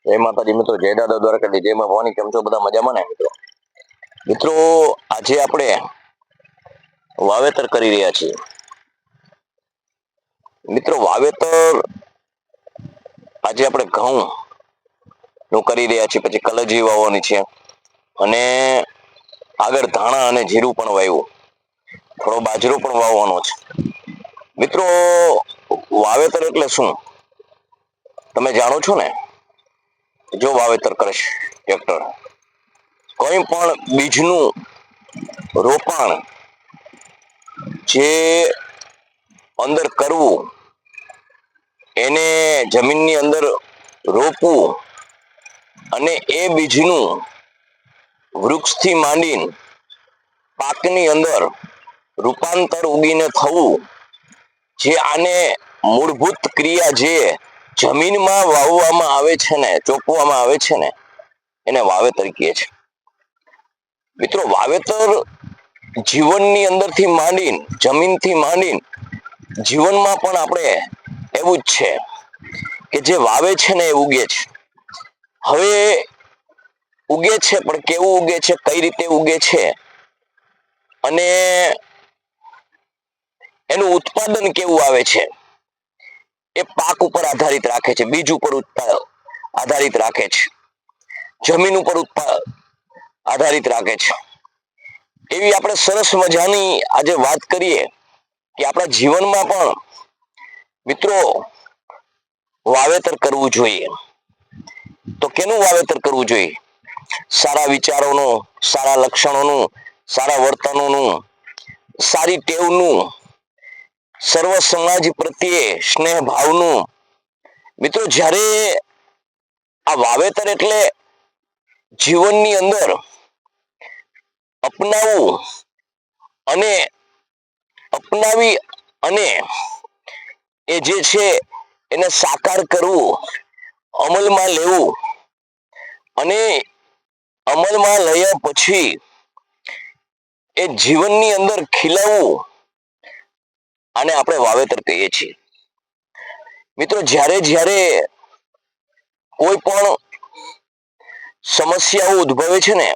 જય માતાજી મિત્રો, જય દાદા દ્વારકાથી, જય માં ભવાની. કેમ છો બધા? મજામાં ને મિત્રો? મિત્રો, આજે આપણે વાવેતર કરી રહ્યા છીએ. મિત્રો, વાવેતર આજે આપણે ઘઉં નું કરી રહ્યા છીએ, પછી કલજી વાવવાની છે અને આગળ ધાણા અને જીરું પણ વાવ્યું, થોડો બાજરો પણ વાવવાનો છે. મિત્રો, વાવેતર એટલે શું તમે જાણો છો ને? જો વાવેતર કરીશ ટ્રેક્ટર, કોઈ પણ બીજનું રોપાણ જે અંદર કરવું, એને જમીનની અંદર રોપવું અને એ બીજનું વૃક્ષથી માંડીને પાકની અંદર રૂપાંતર ઉગીને થવું, જે આને મૂળભૂત ક્રિયા જે જમીનમાં વાવવામાં આવે છે ને ચોપવામાં આવે છે ને, એને વાવેતર કહે છે. મિત્રો, વાવેતર જીવનની અંદરથી માંડીને, જમીનથી માંડીને જીવનમાં પણ આપણે એવું જ છે કે જે વાવે છે ને એ ઉગે છે. હવે ઉગે છે, પણ કેવું ઉગે છે, કઈ રીતે ઉગે છે અને એનું ઉત્પાદન કેવું આવે છે, એ પાક ઉપર આધારિત રાખે છે, બીજ ઉપર આધારિત રાખે છે, જમીન ઉપર આધારિત રાખે છે. એવી આપણે સરસ મજાની આજે વાત કરીએ કે આપણા જીવનમાં પણ મિત્રો વાવેતર કરવું જોઈએ. તો કેનું વાવેતર કરવું જોઈએ? સારા વિચારોનું, સારા લક્ષણોનું, સારા વર્તનોનું, સારી ટેવનું, સર્વ સમાજ પ્રત્યે સ્નેહ ભાવનું. મિત્રો, જ્યારે આ વાવેતર એટલે જીવનની અંદર અપનાવવું અને અપનાવી અને એ જે છે એને સાકાર કરવું, અમલમાં લેવું અને અમલમાં લયા પછી એ જીવનની અંદર ખીલવવું, આને આપણે વાવેતર કહીએ છીએ. મિત્રો, જ્યારે જ્યારે કોઈ પણ સમસ્યાઓ ઉદ્ભવે છે ને,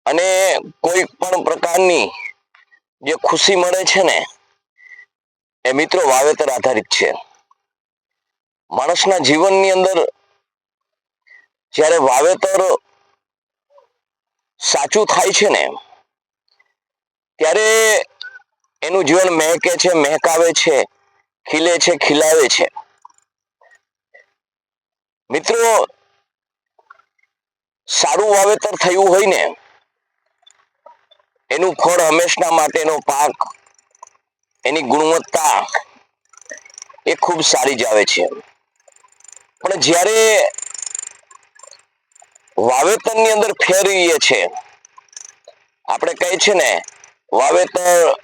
અને કોઈ પણ પ્રકારની જે ખુશી મળે છે ને, એ મિત્રો વાવેતર આધારિત છે. માણસના જીવનની અંદર જ્યારે વાવેતર સાચું થાય છે ને, ત્યારે એનું જીવન મહેકે છે, મહેકાવે છે, ખીલે છે, ખીલાવે છે. મિત્રો, સારું વાવેતર થયું હોય ને, એનું ફળ હંમેશના માટેનો પાક, એની ગુણવત્તા એ ખૂબ સારી જ આવે છે. પણ જ્યારે વાવેતરની અંદર ફેરવીએ છે, આપણે કહીએ છે ને વાવેતર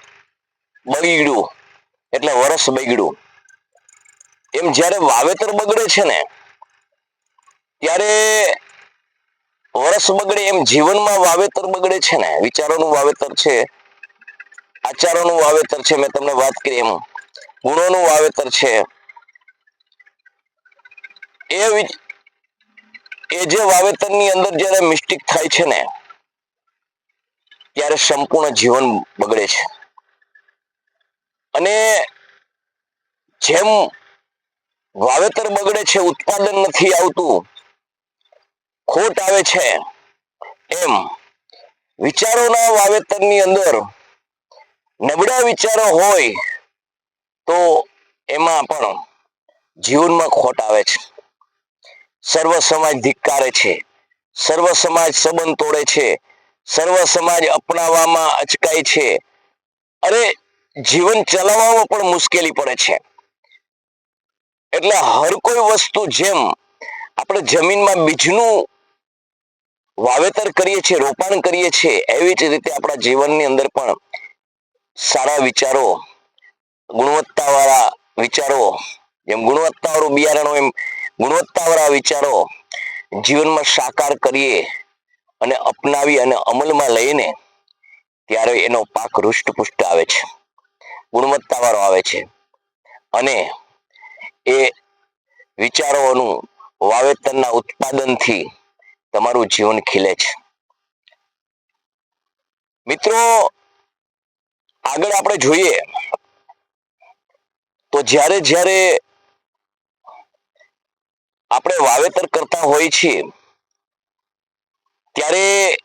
બગડ્યું એટલે વરસ બગડ્યું, એમ જ્યારે વાવેતર બગડે છે ને, ત્યારે વરસ બગડે એમ જીવનમાં વાવેતર બગડે છે ને. વિચારોનું વાવેતર છે, આચારોનું વાવેતર છે, મેં તમને વાત કરી એમ ગુણોનું વાવેતર છે. એ જે વાવેતરની અંદર જયારે મિસ્ટેક થાય છે ને, ત્યારે સંપૂર્ણ જીવન બગડે છે. અને જેમ વાવેતર બગડે છે, ઉત્પાદન નથી આવતું, ખોટ આવે છે, એમ વિચારોના વાવેતરની અંદર નબળા વિચારો હોય તો એમાં પણ જીવનમાં ખોટ આવે છે. સર્વ સમાજ ધિક્કારે છે, સર્વ સમાજ સંબંધ તોડે છે, સર્વ સમાજ અપનાવવામાં અચકાય છે. અરે, જીવન ચલાવવામાં પણ મુશ્કેલી પડે છે. એટલે હર કોઈ વસ્તુ જેમ આપણે જમીનમાં બીજનું વાવેતર કરીએ છીએ, રોપાણ કરીએ છીએ, એવી જ રીતે આપણા જીવનની અંદર પણ સારા વિચારો, ગુણવત્તાવાળા વિચારો, જેમ ગુણવત્તાવાળું બિયારણ હોય એમ ગુણવત્તાવાળા વિચારો જીવનમાં સાકાર કરીએ અને અપનાવી અને અમલમાં લઈને ત્યારે એનો પાક હૃષ્ટપુષ્ટ આવે છે, ગુણવત્તાવાળો આવે છે. અને એ વિચારોનું વાવેતરના ઉત્પાદનથી તમારું જીવન ખીલે છે. મિત્રો, આગળ આપણે જોઈએ તો જ્યારે જ્યારે આપણે વાવેતર કરતા હોઈએ છીએ ત્યારે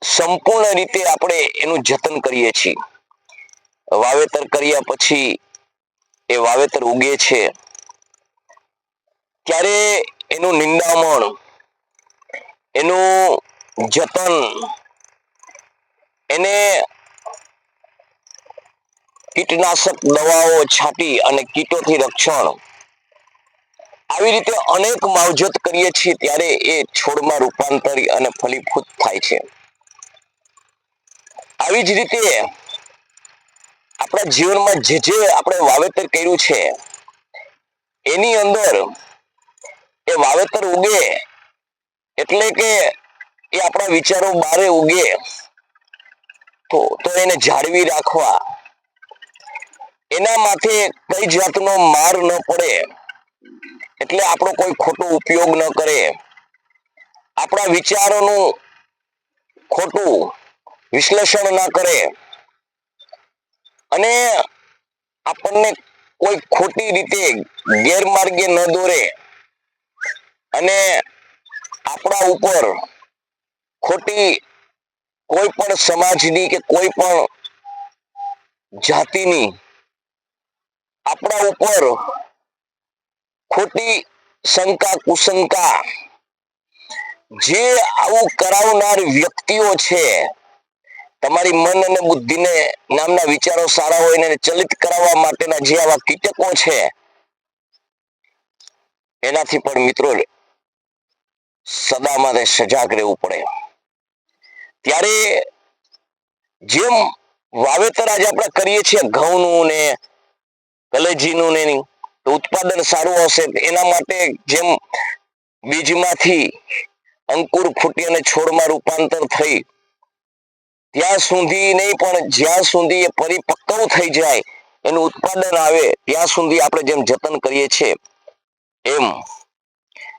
સંપૂર્ણ રીતે આપણે એનું જતન કરીએ છીએ. વાવેતર કર્યા પછી એ વાવેતર ઉગે છે ત્યારે એનું નિંદામણ, એનું જતન, એને કીટનાશક દવાઓ છાંટી અને કીટોથી રક્ષણ, આવી રીતે અનેક માવજત કરીએ છીએ ત્યારે એ છોડમાં રૂપાંતરી અને ફલીભૂત થાય છે. આવી જ રીતે આપણા જીવનમાં જે જે આપણે વાવેતર કર્યું છે એની અંદર એ વાવેતર ઉગે એટલે કે એ આપણા વિચારો બારે ઉગે તો એને જાળવી રાખવા, એના માથે કઈ જાતનો માર ન પડે એટલે આપણો કોઈ ખોટો ઉપયોગ ન કરે, આપણા વિચારોનું ખોટું વિશ્લેષણ ના કરે અને આપણને કોઈ ખોટી રીતે ગેરમાર્ગે ન દોરે અને આપણા ઉપર ખોટી કોઈ પણ સમાજની કે કોઈ પણ જાતિની આપણા ઉપર ખોટી શંકા કુશંકા, જે આવું કરાવનાર વ્યક્તિઓ છે, તમારી મન અને બુદ્ધિને નામના વિચારો સારા હોય એને ચલિત કરાવવા માટેના જે આવા કીટકો છે એનાથી પણ મિત્રો સદા માટે સજાગ રહેવું પડે. ત્યારે જેમ વાવેતર આજે આપણે કરીએ છીએ ઘઉંનું ને કલેજીનું ને તો ઉત્પાદન સારું હશે એના માટે જેમ બીજમાંથી અંકુર ફૂટી અને છોડમાં રૂપાંતર થઈ ત્યાં સુધી નહીં પણ જ્યાં સુધી એ પરિપક્વ થઈ જાય, એનું ઉત્પાદન આવે ત્યાં સુધી આપણે જેમ જતન કરીએ છીએ એમ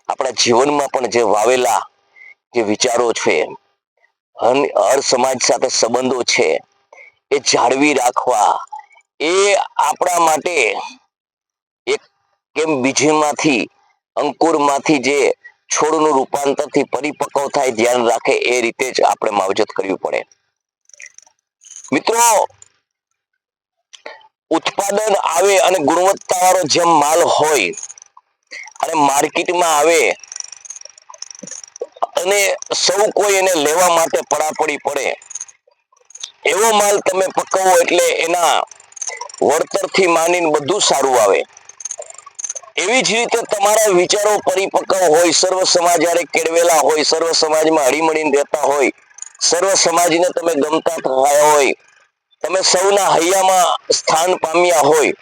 આપણા જીવનમાં પણ જે વાવેલા જે વિચારો છે, હર સમાજ સાથે સંબંધો છે, એ જાળવી રાખવા, એ આપણા માટે એક કેમ બીજમાંથી અંકુરમાંથી જે છોડનું રૂપાંતરથી પરિપક્વ થાય ધ્યાન રાખે એ રીતે જ આપણે માવજત કરવી પડે. મિત્રો, ઉત્પાદન આવે અને ગુણવત્તાવાળો જેમ માલ હોય અને માર્કેટમાં આવે અને સૌ કોઈ એને લેવા માટે પડાપડી પડે એવો માલ તમે પકવો એટલે એના વળતરથી માંડીને બધું સારું આવે. એવી જ રીતે તમારા વિચારો પરિપક્વ હોય, સર્વ સમાજ હારે કેળવેલા હોય, સર્વ સમાજમાં હળીમળીને રહેતા હોય, સર્વ સમાજને તમે ગમતા થયા હોય, તમે સૌના હૈયામાં સ્થાન પામ્યા હોય.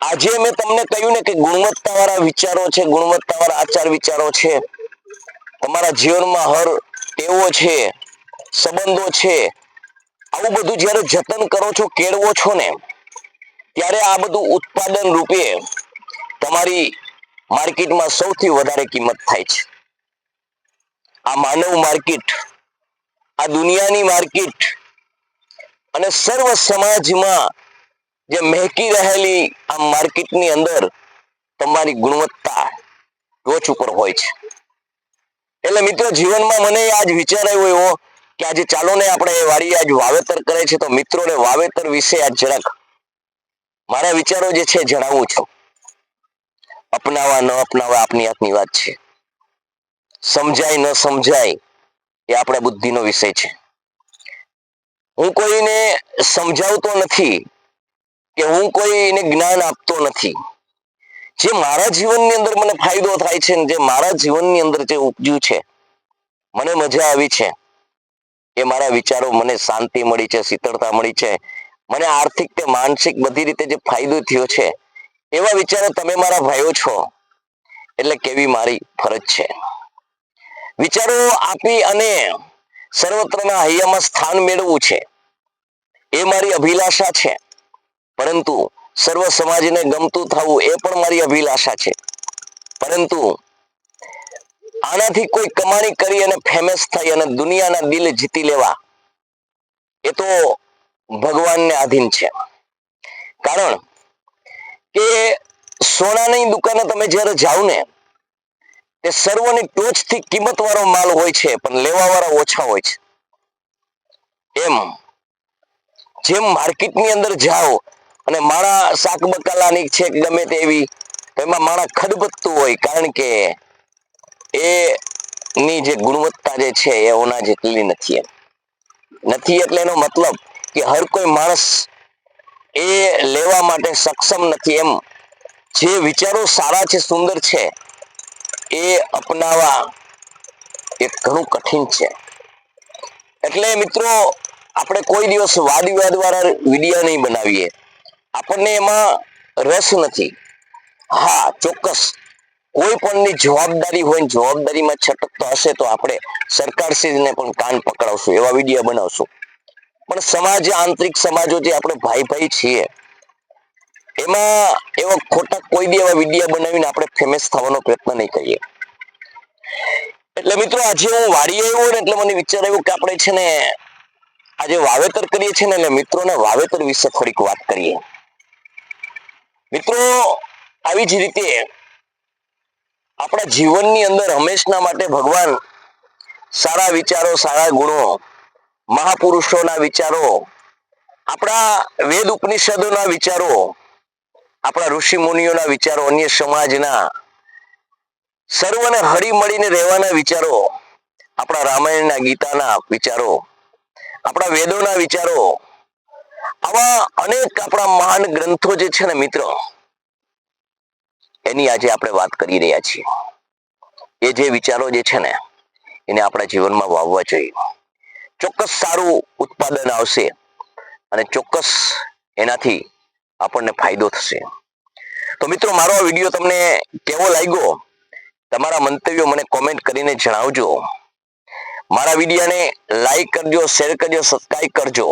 આજે મેં તમને કહ્યું ને કે ગુણવત્તાવાળા વિચારો છે, ગુણવત્તાવાળા આચાર વિચારો છે, તમારા જીવનમાં હર ટેવો છે, સંબંધો છે, આવું બધું જ્યારે જતન કરો છો, કેળવો છો ને ત્યારે આ બધું ઉત્પાદન રૂપે તમારી માર્કેટમાં સૌથી વધારે કિંમત થાય છે. આ માનવ માર્કેટ, આ દુનિયાની માર્કેટ અને સર્વ સમાજમાં જે મહેકી રહેલી આ માર્કેટની અંદર તમારી ગુણવત્તા ટોચ ઉપર હોય છે. એટલે મિત્રો, જીવનમાં મને આજ વિચાર આવ્યો એવો કે આજે ચાલો ને આપણે વાડીએ આજ વાવેતર કરે છે તો મિત્રોને વાવેતર વિશે આજ જરાક મારા વિચારો જે છે જણાવું છું. અપનાવવા ન અપનાવવા આપની હાથની વાત છે. સમજાય ન સમજાય એ આપણા બુદ્ધિનો વિષય છે. હું કોઈને સમજાવતો નથી કે હું કોઈને જ્ઞાન આપતો નથી. જે મારા જીવનની અંદર મને ફાયદો થાય છે, જે મારા જીવનની અંદર જે ઉપજ્યું છે, મને મજા આવી છે, એ મારા વિચારો મને શાંતિ મળી છે, શીતળતા મળી છે, મને આર્થિક કે માનસિક બધી રીતે જે ફાયદો થયો છે, એવા વિચારો તમે મારા ભાઈઓ છો એટલે કેવી મારી ફરજ છે. વિચારો આપી અને સર્વત્રના હૈયામાં સ્થાન મેળવવું છે એ મારી અભિલાષા છે, પરંતુ સર્વ સમાજને ગમતું થવું એ પણ મારી અભિલાષા છે. પરંતુ આનાથી કોઈ કમાણી કરી અને ફેમસ થઈ અને દુનિયાના દિલ જીતી લેવા એ તો ભગવાનને આધીન છે. કારણ કે સોનાની દુકાને તમે જ્યારે જાઓ ને તે સર્વની ટોચથી કિંમત વાળો માલ હોય છે, પણ લેવા વાળા ઓછા હોય છે. એમ જેમ માર્કેટની અંદર જાઓ અને માણા શાક બકાલાની છે ગમે તેવી, એમાં માણા ખદબદતું હોય, કારણ કે એની જે ગુણવત્તા જે છે એ ઓના જેટલી નથી. નથી એટલે એનો મતલબ કે હર કોઈ માણસ એ લેવા માટે સક્ષમ નથી. એમ જે વિચારો સારા છે, સુંદર છે, એ અપનાવવા એ ઘણું કઠિન છે. એટલે મિત્રો આપણે કોઈ દિવસ વાદ વિવાદ વાળા વિડીયો નહીં બનાવીએ. આપણને એમાં રસ નથી. હા, ચોક્કસ કોઈ પણની જવાબદારી હોય, જવાબદારીમાં છટકતો હશે તો આપણે સરકારશ્રીને પણ કાન પકડાવશું, એવા વિડીયો બનાવશું. પણ સમાજ, આંતરિક સમાજો જે આપણે ભાઈ ભાઈ છીએ, એમાં એવા ખોટા કોઈ બી એવા વિડીયો બનાવીને આપણે ફેમસ થવાનો પ્રયત્ન નહીં કરીએ. એટલે મિત્રો આજે હું વાડીએ આવ્યો ને એટલે મને વિચાર આવ્યો કે આપણે છે ને આજે વાવેતર કરીએ છીએ ને, એટલે મિત્રોને વાવેતર વિશે થોડીક વાત કરીએ. મિત્રો આવી જ રીતે આપણા જીવનની અંદર હંમેશના માટે ભગવાન સારા વિચારો, સારા ગુણો, મહાપુરુષોના વિચારો, આપણા વેદ ઉપનિષદોના વિચારો, આપણા ઋષિ મુનિઓના વિચારો, અન્ય સમાજના સર્વને હળી મળીને રહેવાના વિચારો, આપણા રામાયણના ગીતાના વિચારો, આપણા વેદોના વિચારો, આવા અનેક આપણા મહાન ગ્રંથો જે છે ને મિત્રો, એની આજે આપણે વાત કરી રહ્યા છીએ. એ જે વિચારો જે છે ને એને આપણા જીવનમાં વાવવા જોઈએ. ચોક્કસ સારું ઉત્પાદન આવશે અને ચોક્કસ એનાથી આપણને ફાયદો થશે. તો મિત્રો મારો આ વિડીયો તમને કેવો લાગ્યો, તમારા મંતવ્યો મને કોમેન્ટ કરીને જણાવજો. મારા વિડીયોને લાઈક કરજો, શેર કરજો, સબસ્ક્રાઇબ કરજો.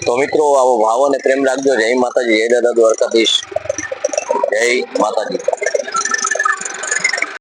તો મિત્રો આવો ભાવ અને પ્રેમ રાખજો. જય માતાજી, જય દાદા દ્વારકાધીશ, જય માતાજી.